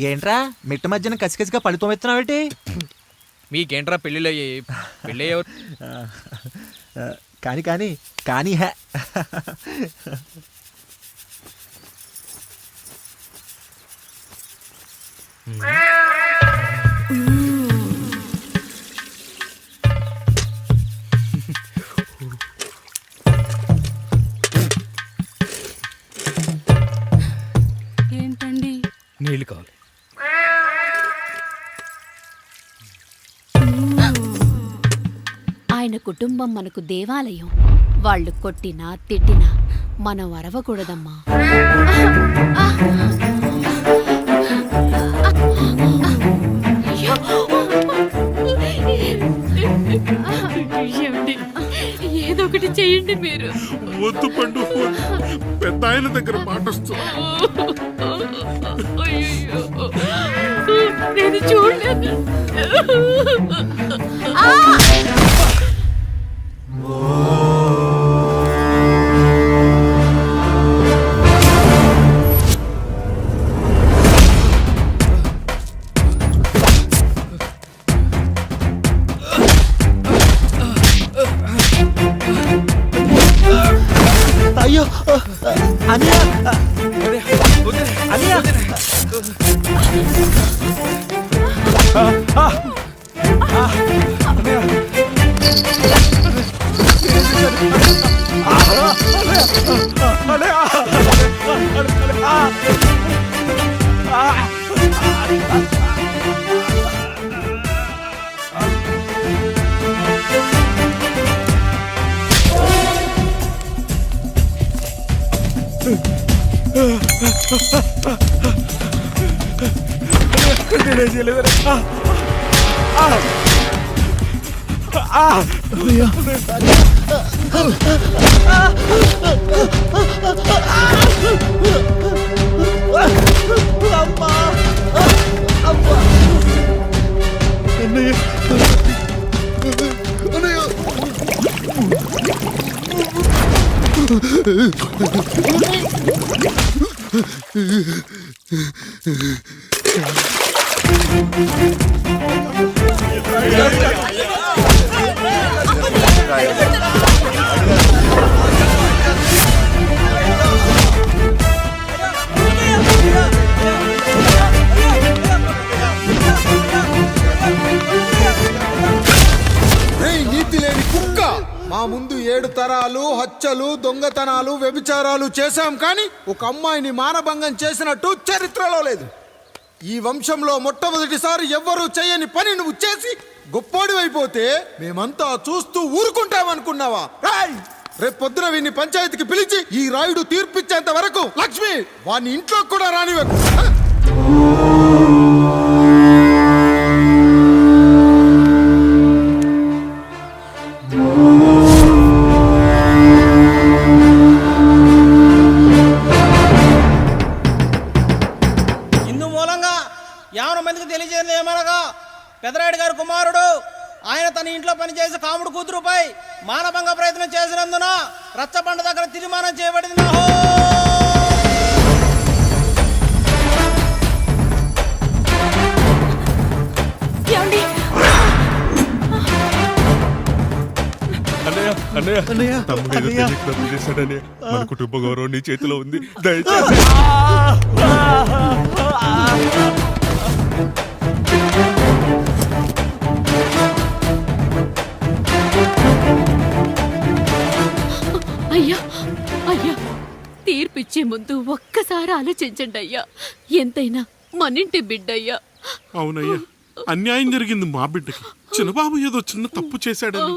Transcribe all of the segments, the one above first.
ఏంట్రా మిట్ట మధ్యన కసికసిగా పడితోమెత్తున్నావేటి? మీకేంట్రా పెళ్ళిళ్ళు పెళ్ళి ఎవరు? కానీ కానీ కానీ హే ఏంటండి? నీళ్ళు కావాలి. ఆయన కుటుంబం మనకు దేవాలయం. వాళ్ళు కొట్టినా తిట్టినా మనం అరవకూడదమ్మా. ఏదో ఒకటి చెయ్యండి మీరు. వద్దు పండు, పెద్ద ఆయన దగ్గర మాటొస్తుంది. నేను చూడలేదు. అయ్యో అనియా అనియా నీతి లేని కుక్క, మా ముందు 7 తరాలు హత్యలు దొంగతనాలు వ్యభిచారాలు చేశాం, కానీ ఒక అమ్మాయిని మానభంగం చేసినట్టు చరిత్రలో లేదు. ఈ వంశంలో మొట్టమొదటిసారి ఎవ్వరూ చేయని పని నువ్వు చేసి గొప్పోడివైపోతే మేమంతా చూస్తూ ఊరుకుంటామనుకున్నావా? రేపు పొద్దున వీడిని పంచాయతీకి పిలిచి ఈ రాయుడు తీర్పిచ్చేంత వరకు లక్ష్మి వాడిని ఇంట్లో కూడా రానివ్వకు. మందికి తెలియజేది ఏమనగా, పెదరాయుడు గారు కుమారుడు ఆయన తన ఇంట్లో పనిచేసే కాముడు కూతురుపై మానభంగ ప్రయత్నం చేసినందున రచ్చబండ దగ్గర తీర్మానం చేయబడింది. మన కుటుంబ గౌరవం నీ చేతిలో ఉంది, దయచేసి. అయ్యా అయ్యా, తీర్పిచ్చే ముందు ఒక్కసారి ఆలోచించండి అయ్యా. ఎంతైనా మనింటి బిడ్డయ్యా. అవునయ్యా, అన్యాయం జరిగింది మా బిడ్డకి. చిన్నబాబు ఏదో చిన్న తప్పు చేశాడని.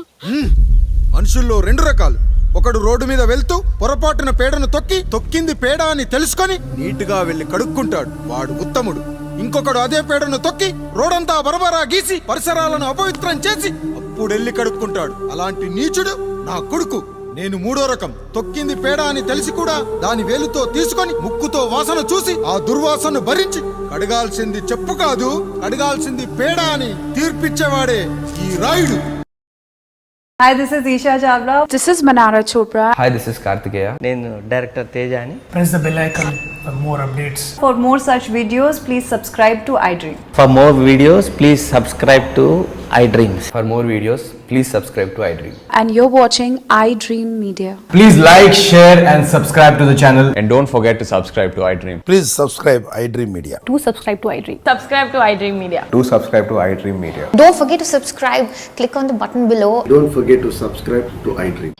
మనుషుల్లో 2 రకాలు. ఒకడు రోడ్డు మీద వెళ్తూ పొరపాటున పేడను తొక్కింది పేడ అని తెలుసుకొని నీట్గా వెళ్లి కడుక్కుంటాడు, వాడు ఉత్తముడు. ఇంకొకడు అదే పేడను తొక్కి రోడంతా బరబరా గీసి పరిసరాలను అపవిత్రం చేసి అప్పుడెళ్ళి కడుక్కుంటాడు. అలాంటి నీచుడు నా కొడుకు. నేను 3వ రకం. తొక్కింది పేడ అని తెలిసి కూడా దాని వేలుతో తీసుకొని ముక్కుతో వాసన చూసి ఆ దుర్వాసనను భరించి కడగాల్సింది చెప్పు కాదు, కడగాల్సింది పేడ అని తీర్పిచ్చేవాడే ఈ Rayudu. Hi, this is Isha Chavla. This is Manara Chopra. Hi, this is Kartikeya. నేను డైరెక్టర్ తేజ అని. Press the bell icon for more updates. For more such videos, please subscribe to iDream. For more videos, please subscribe to iDreams. For more videos, please subscribe to iDream. And you're watching iDream Media. Please like, share and subscribe to the channel. And don't forget to subscribe to iDream. Please subscribe iDream Media. Do subscribe to iDream. Subscribe to iDream Media. Do subscribe to iDream Media. Don't forget to subscribe. Click on the button below. Don't forget to subscribe to iDream.